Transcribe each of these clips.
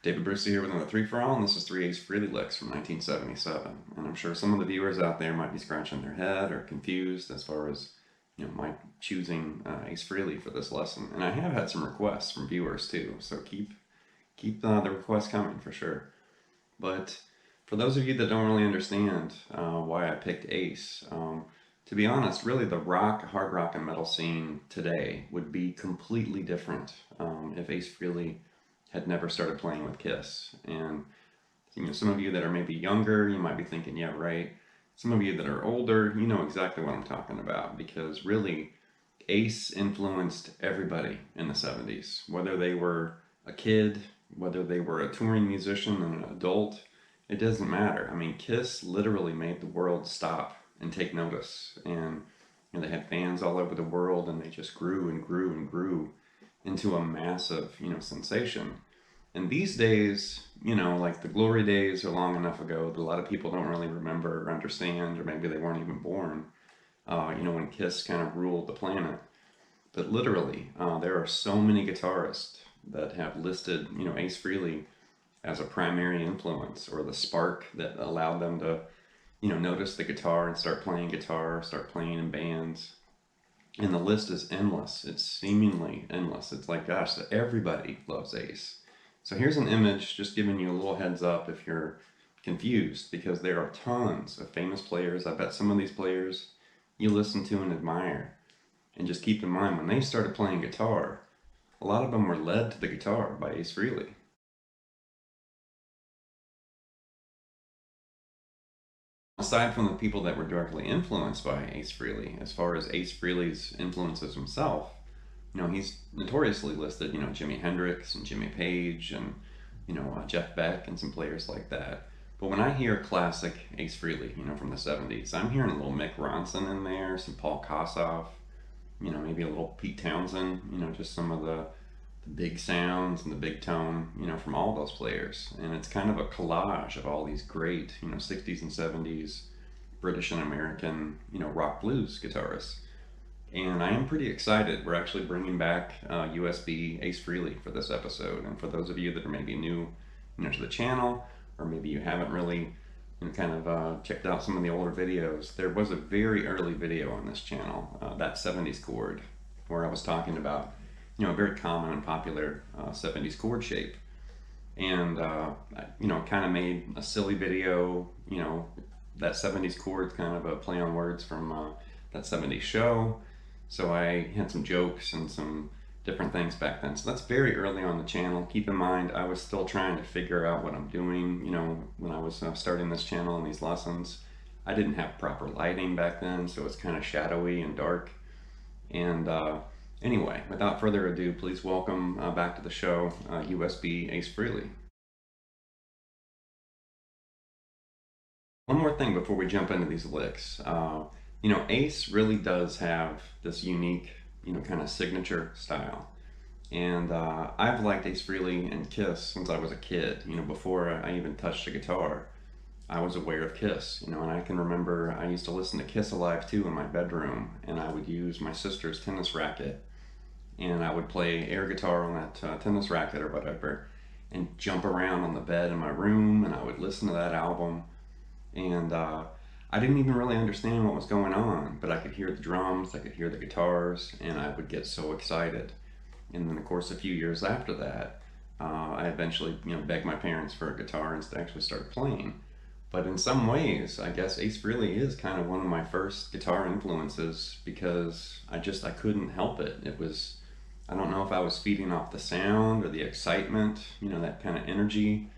David Brucey here with another 3 for All, and this is 3 Ace Frehley Licks from 1977. And I'm sure some of the viewers out there might be scratching their head or confused as far as my choosing Ace Frehley for this lesson. And I have had some requests from viewers too, so keep the requests coming for sure. But for those of you that don't really understand why I picked Ace, to be honest, really the hard rock, and metal scene today would be completely different if Ace Frehley had never started playing with Kiss. And some of you that are maybe younger, you might be thinking, yeah, right. Some of you that are older, you know exactly what I'm talking about, because really Ace influenced everybody in the 70s, whether they were a kid, whether they were a touring musician and an adult, it doesn't matter. I mean, Kiss literally made the world stop and take notice. And they had fans all over the world, and they just grew and grew and grew into a massive, sensation. And these days, like the glory days are long enough ago that a lot of people don't really remember or understand, or maybe they weren't even born, when Kiss kind of ruled the planet. But literally, there are so many guitarists that have listed, Ace Frehley as a primary influence, or the spark that allowed them to, notice the guitar and start playing guitar, start playing in bands. And the list is endless. It's seemingly endless. It's like, gosh, everybody loves Ace. So here's an image just giving you a little heads up if you're confused, because there are tons of famous players. I bet some of these players you listen to and admire. And just keep in mind, when they started playing guitar, a lot of them were led to the guitar by Ace Frehley. Aside from the people that were directly influenced by Ace Frehley, as far as Ace Frehley's influences himself, he's notoriously listed, Jimi Hendrix and Jimmy Page and, Jeff Beck and some players like that. But when I hear classic Ace Frehley, from the 70s, I'm hearing a little Mick Ronson in there, some Paul Kossoff, maybe a little Pete Townsend, just some of the big sounds and the big tone, from all those players. And it's kind of a collage of all these great, 60s and 70s British and American, rock blues guitarists. And I am pretty excited. We're actually bringing back USB Ace Frehley for this episode. And for those of you that are maybe new, to the channel, or maybe you haven't really checked out some of the older videos, there was a very early video on this channel, that 70s chord, where I was talking about a very common and popular 70s chord shape. And, kind of made a silly video, that 70s chord's kind of a play on words from that 70s show. So I had some jokes and some different things back then. So that's very early on the channel. Keep in mind, I was still trying to figure out what I'm doing, when I was starting this channel and these lessons. I didn't have proper lighting back then, so it's kind of shadowy and dark. And, anyway, without further ado, please welcome back to the show, USB Ace Frehley. One more thing before we jump into these licks. Ace really does have this unique, kind of signature style. And I've liked Ace Frehley and Kiss since I was a kid. Before I even touched a guitar, I was aware of Kiss, and I can remember I used to listen to Kiss Alive 2 in my bedroom, and I would use my sister's tennis racket, and I would play air guitar on that tennis racket or whatever, and jump around on the bed in my room, and I would listen to that album. And I didn't even really understand what was going on, but I could hear the drums, I could hear the guitars, and I would get so excited. And then, of course, a few years after that, I eventually, begged my parents for a guitar and actually started playing. But in some ways, I guess Ace Frehley is kind of one of my first guitar influences, because I couldn't help it. It was, I don't know if I was feeding off the sound or the excitement, that kind of energy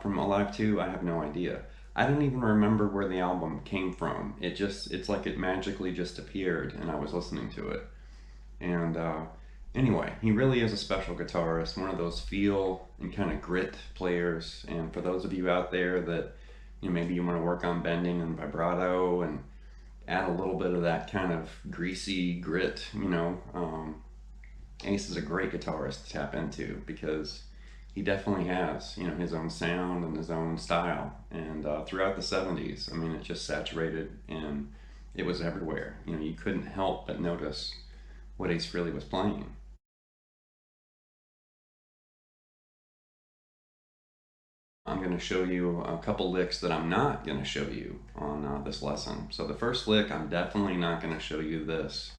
from Alive 2, I have no idea. I don't even remember where the album came from. It's like it magically just appeared and I was listening to it. And anyway, he really is a special guitarist, one of those feel and kind of grit players. And for those of you out there that, maybe you want to work on bending and vibrato and add a little bit of that kind of greasy grit, Ace is a great guitarist to tap into, because he definitely has, his own sound and his own style. And throughout the 70s, I mean, it just saturated and it was everywhere. You couldn't help but notice what Ace Frehley was playing. I'm going to show you a couple licks that I'm not going to show you on this lesson. So the first lick, I'm definitely not going to show you this.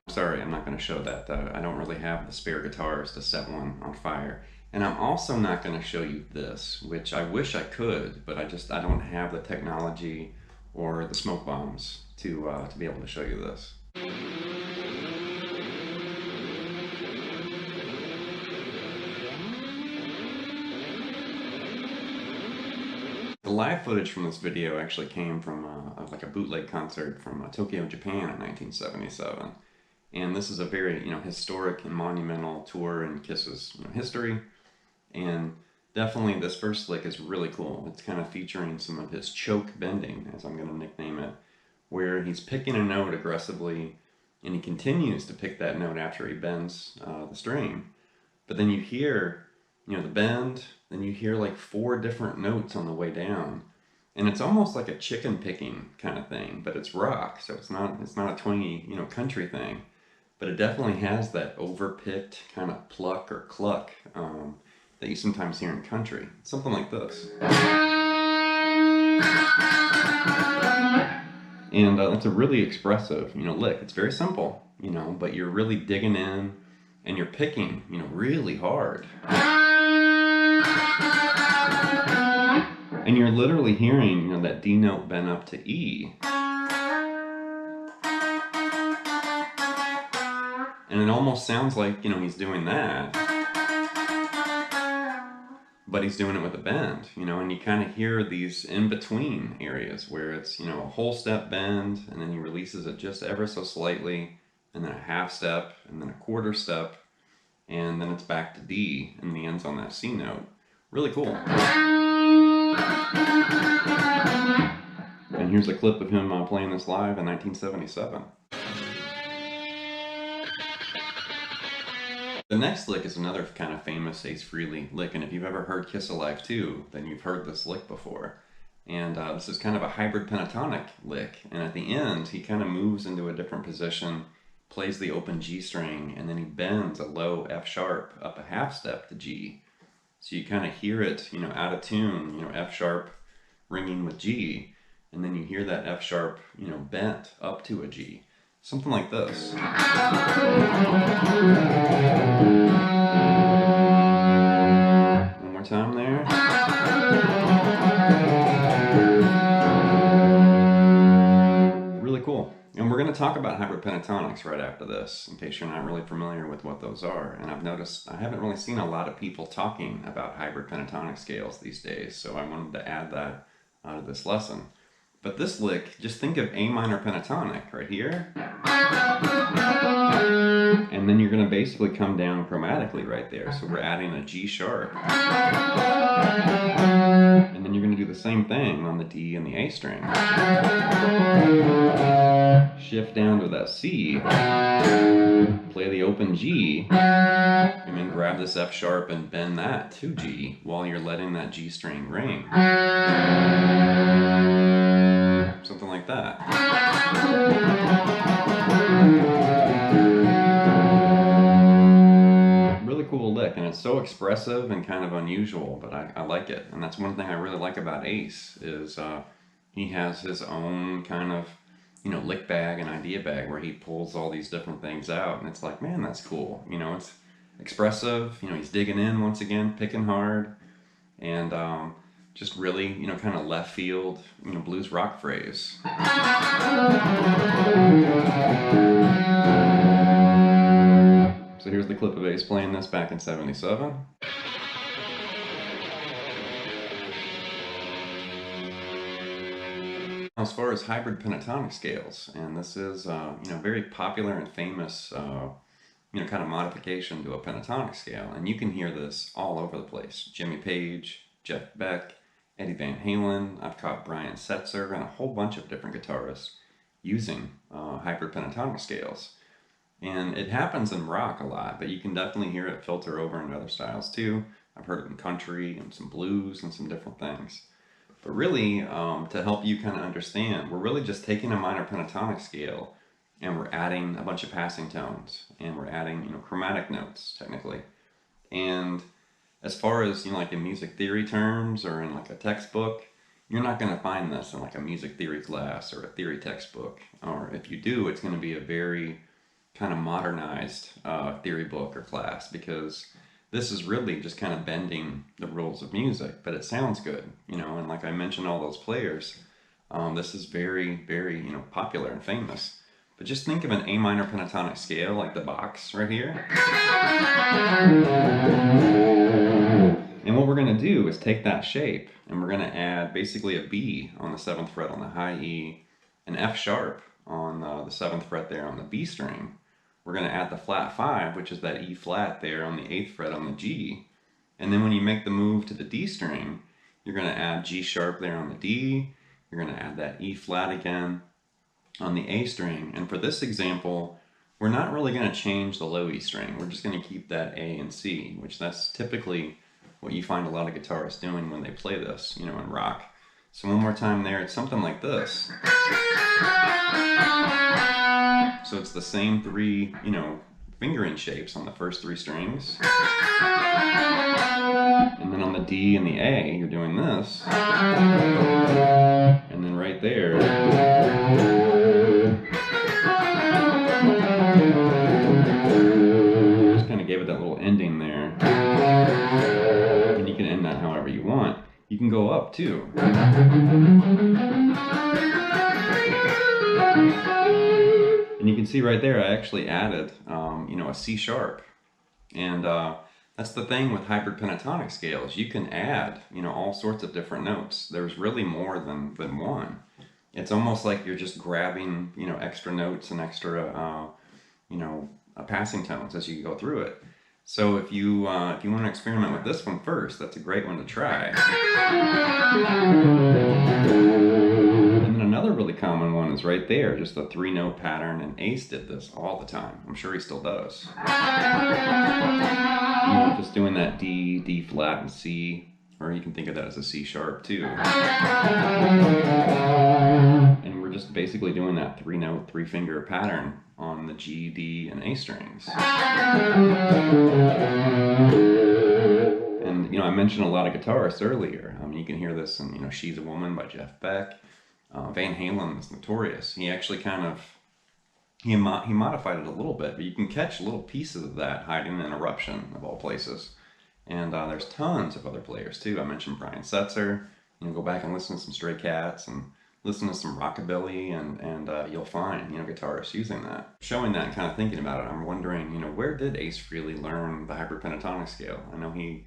Sorry, I'm not going to show that. I don't really have the spare guitars to set one on fire. And I'm also not going to show you this, which I wish I could, but I don't have the technology or the smoke bombs to be able to show you this. The live footage from this video actually came from like a bootleg concert from Tokyo, Japan in 1977. And this is a very, historic and monumental tour in Kiss's history. And definitely this first lick is really cool. It's kind of featuring some of his choke bending, as I'm going to nickname it, where he's picking a note aggressively, and he continues to pick that note after he bends the string. But then you hear, the bend, then you hear like 4 different notes on the way down. And it's almost like a chicken picking kind of thing, but it's rock, so it's not a twangy, country thing. But it definitely has that overpicked kind of pluck or cluck that you sometimes hear in country. Something like this. And it's a really expressive, lick. It's very simple, but you're really digging in and you're picking, really hard. And you're literally hearing, that D note bent up to E. And it almost sounds like, he's doing that. But he's doing it with a bend, and you kind of hear these in-between areas where it's, a whole step bend, and then he releases it just ever so slightly, and then a half step, and then a quarter step, and then it's back to D, and the ends on that C note. Really cool. And here's a clip of him playing this live in 1977. The next lick is another kind of famous Ace Frehley lick, and if you've ever heard Kiss Alive 2, then you've heard this lick before. And this is kind of a hybrid pentatonic lick, and at the end, he kind of moves into a different position, plays the open G string, and then he bends a low F sharp up a half step to G. So you kind of hear it, out of tune, F sharp ringing with G, and then you hear that F sharp, bent up to a G. Something like this. One more time there. Really cool. And we're going to talk about hybrid pentatonics right after this, in case you're not really familiar with what those are. And I've noticed I haven't really seen a lot of people talking about hybrid pentatonic scales these days, so I wanted to add that to this lesson. But this lick, just think of A minor pentatonic right here. And then you're going to basically come down chromatically right there. So we're adding a G sharp. And then you're going to do the same thing on the D and the A string. Shift down to that C. Play the open G. And then grab this F sharp and bend that to G while you're letting that G string ring. Something like that. Really cool lick, and it's so expressive and kind of unusual, but I like it. And that's one thing I really like about Ace is he has his own kind of, lick bag and idea bag where he pulls all these different things out, and it's like, man, that's cool. It's expressive, he's digging in once again, picking hard, and just really, kind of left field, blues rock phrase. So here's the clip of Ace playing this back in '77. As far as hybrid pentatonic scales, and this is, very popular and famous, kind of modification to a pentatonic scale, and you can hear this all over the place. Jimmy Page, Jeff Beck, Eddie Van Halen, I've caught Brian Setzer, and a whole bunch of different guitarists using hybrid pentatonic scales. And it happens in rock a lot, but you can definitely hear it filter over into other styles too. I've heard it in country and some blues and some different things. But really, to help you kind of understand, we're really just taking a minor pentatonic scale and we're adding a bunch of passing tones, and we're adding, chromatic notes technically. And as far as, like in music theory terms or in like a textbook, you're not going to find this in like a music theory class or a theory textbook. Or if you do, it's going to be a very kind of modernized theory book or class, because this is really just kind of bending the rules of music, but it sounds good, and like I mentioned, all those players, this is very, very, popular and famous. But just think of an A minor pentatonic scale like the box right here. And what we're going to do is take that shape and we're going to add basically a B on the 7th fret on the high E, an F sharp on the 7th fret there on the B string. We're going to add the flat 5, which is that E flat there on the 8th fret on the G. And then when you make the move to the D string, you're going to add G sharp there on the D. You're going to add that E flat again on the A string. And for this example, we're not really going to change the low E string. We're just going to keep that A and C, which that's typically what you find a lot of guitarists doing when they play this, in rock. So one more time there, it's something like this. So it's the same three, fingering shapes on the first 3 strings. And then on the D and the A, you're doing this. And then right there, just kind of gave it that little ending there. And you can end that however you want. You can go up too. And you can see right there, I actually added, a C sharp. And that's the thing with hybrid pentatonic scales. You can add, all sorts of different notes. There's really more than one. It's almost like you're just grabbing, extra notes and extra, passing tones as you go through it. So if you want to experiment with this one first, that's a great one to try. And then another really common one is right there, just a 3-note pattern, and Ace did this all the time. I'm sure he still does. Just doing that D, D flat, and C, or you can think of that as a C sharp too. And we're just basically doing that 3-note, 3-finger pattern on the G, D, and A strings. And, I mentioned a lot of guitarists earlier. You can hear this in, She's a Woman by Jeff Beck. Van Halen is notorious. He actually he modified it a little bit, but you can catch little pieces of that hiding in Eruption, of all places. And there's tons of other players too. I mentioned Brian Setzer. Go back and listen to some Stray Cats and listen to some rockabilly, and you'll find, guitarists using that. Showing that and kind of thinking about it, I'm wondering, where did Ace Frehley learn the hybrid pentatonic scale? I know he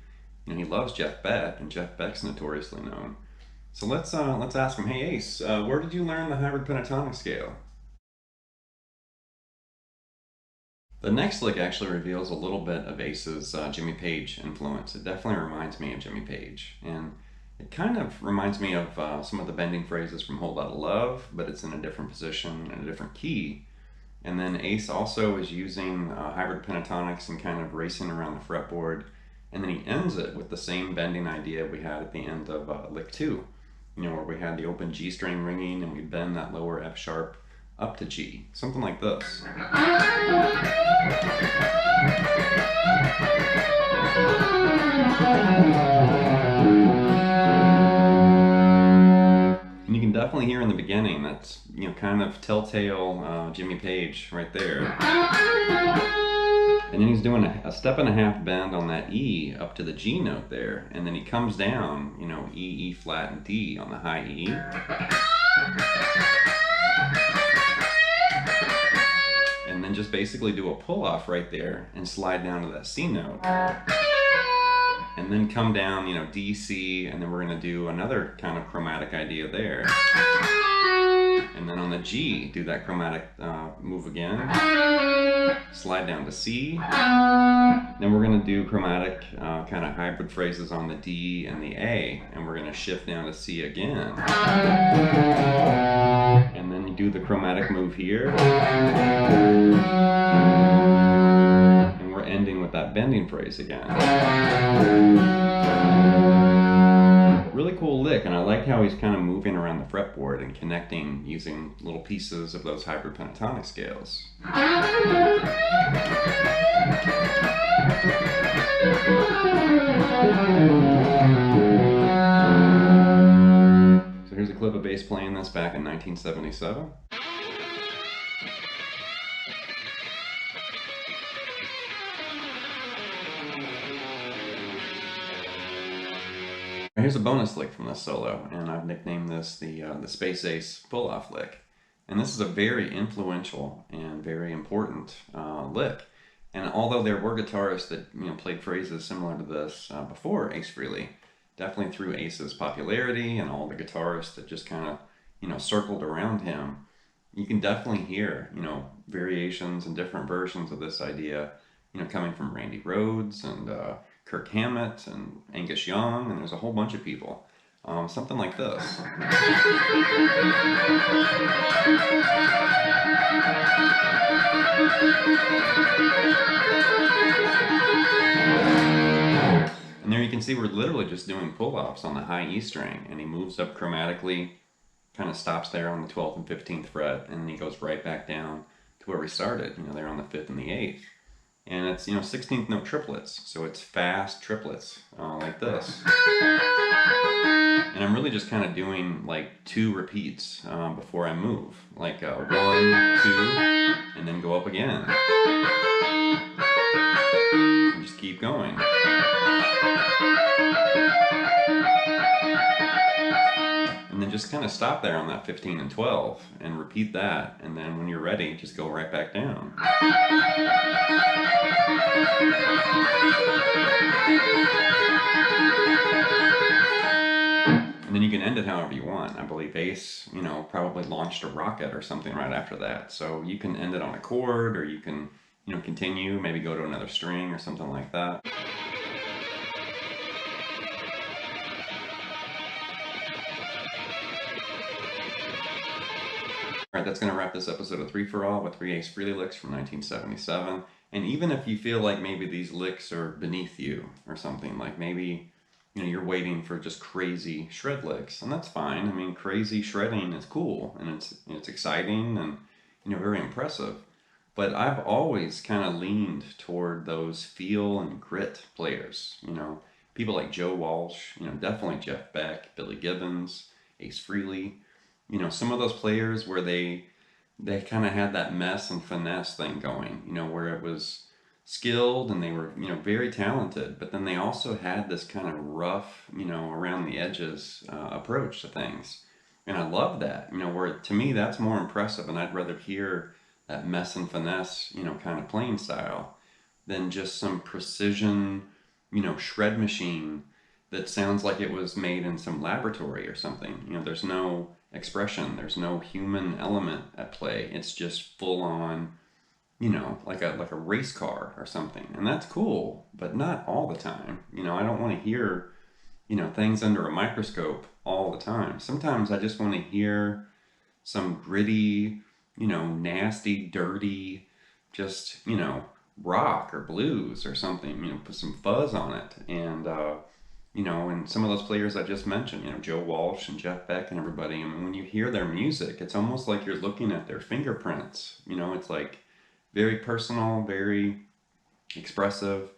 loves Jeff Beck, and Jeff Beck's notoriously known. So let's ask him, hey Ace, where did you learn the hybrid pentatonic scale? The next lick actually reveals a little bit of Ace's Jimmy Page influence. It definitely reminds me of Jimmy Page, and it kind of reminds me of some of the bending phrases from Whole Lotta Love, but it's in a different position and a different key. And then Ace also is using hybrid pentatonics and kind of racing around the fretboard, and then he ends it with the same bending idea we had at the end of lick 2, where we had the open G string ringing and we bend that lower F sharp up to G, something like this. And you can definitely hear in the beginning, that's, kind of telltale Jimmy Page right there. And then he's doing a 1.5 bend on that E up to the G note there, and then he comes down, E, E flat, and D on the high E. And then just basically do a pull off right there and slide down to that C note. And then come down, D, C, and then we're going to do another kind of chromatic idea there. And then on the G, do that chromatic move again. Slide down to C. Then we're going to do chromatic kind of hybrid phrases on the D and the A. And we're going to shift down to C again. And then you do the chromatic move here. And we're ending with that bending phrase again. Really cool lick. lick, and I like how he's kind of moving around the fretboard and connecting using little pieces of those hybrid pentatonic scales. So here's a clip of bass playing this back in 1977. Here's a bonus lick from this solo, and I've nicknamed this the Space Ace pull-off lick. And this is a very influential and very important lick. And although there were guitarists that played phrases similar to this before Ace Frehley, definitely through Ace's popularity and all the guitarists that just kind of circled around him, you can definitely hear variations and different versions of this idea coming from Randy Rhoads and Kirk Hammett and Angus Young, and there's a whole bunch of people. Something like this. And there you can see we're literally just doing pull-offs on the high E string, and he moves up chromatically, kind of stops there on the 12th and 15th fret, and then he goes right back down to where we started, there on the 5th and the 8th. And it's 16th note triplets, so it's fast triplets like this. And I'm really just kind of doing like 2 repeats before I move, like 1, 2, and then go up again. And just keep going. And then just kind of stop there on that 15 and 12 and repeat that, and then when you're ready, just go right back down. And then you can end it however you want. I believe Ace, probably launched a rocket or something right after that. So you can end it on a chord, or you can, continue, maybe go to another string or something like that. Alright, that's going to wrap this episode of 3 for All with 3 Ace Frehley Licks from 1977. And even if you feel like maybe these licks are beneath you or something, like maybe you're waiting for just crazy shred licks, and that's fine. I mean, crazy shredding is cool, and it's exciting and very impressive. But I've always kind of leaned toward those feel and grit players. People like Joe Walsh, definitely Jeff Beck, Billy Gibbons, Ace Frehley. Some of those players where they kind of had that mess and finesse thing going, where it was skilled and they were, very talented, but then they also had this kind of rough, around the edges approach to things. And I love that, where to me that's more impressive, and I'd rather hear that mess and finesse, kind of playing style than just some precision, shred machine that sounds like it was made in some laboratory or something. There's no expression, there's no human element at play. It's just full on, like a race car or something. And that's cool, but not all the time. I don't want to hear, things under a microscope all the time. Sometimes I just want to hear some gritty, nasty, dirty, just, rock or blues or something, put some fuzz on it. And, and some of those players I just mentioned, Joe Walsh and Jeff Beck and everybody, and when you hear their music, it's almost like you're looking at their fingerprints. It's like very personal, very expressive,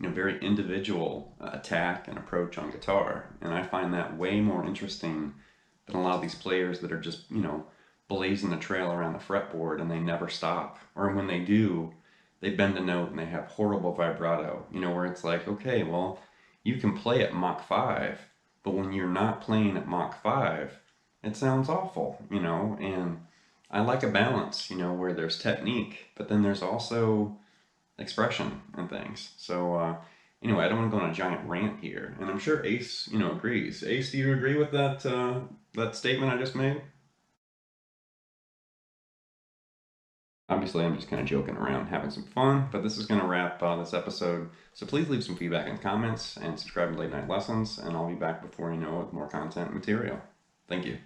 very individual attack and approach on guitar. And I find that way more interesting than a lot of these players that are just, blazing the trail around the fretboard and they never stop. Or when they do, they bend a note and they have horrible vibrato, where it's like, okay, well, you can play at Mach 5, but when you're not playing at Mach 5, it sounds awful, and I like a balance, where there's technique, but then there's also expression and things. So, anyway, I don't want to go on a giant rant here, and I'm sure Ace, agrees. Ace, do you agree with that, that statement I just made? Obviously, I'm just kind of joking around, having some fun, but this is going to wrap this episode. So please leave some feedback in the comments and subscribe to Late Night Lessons, and I'll be back before you know it with more content and material. Thank you.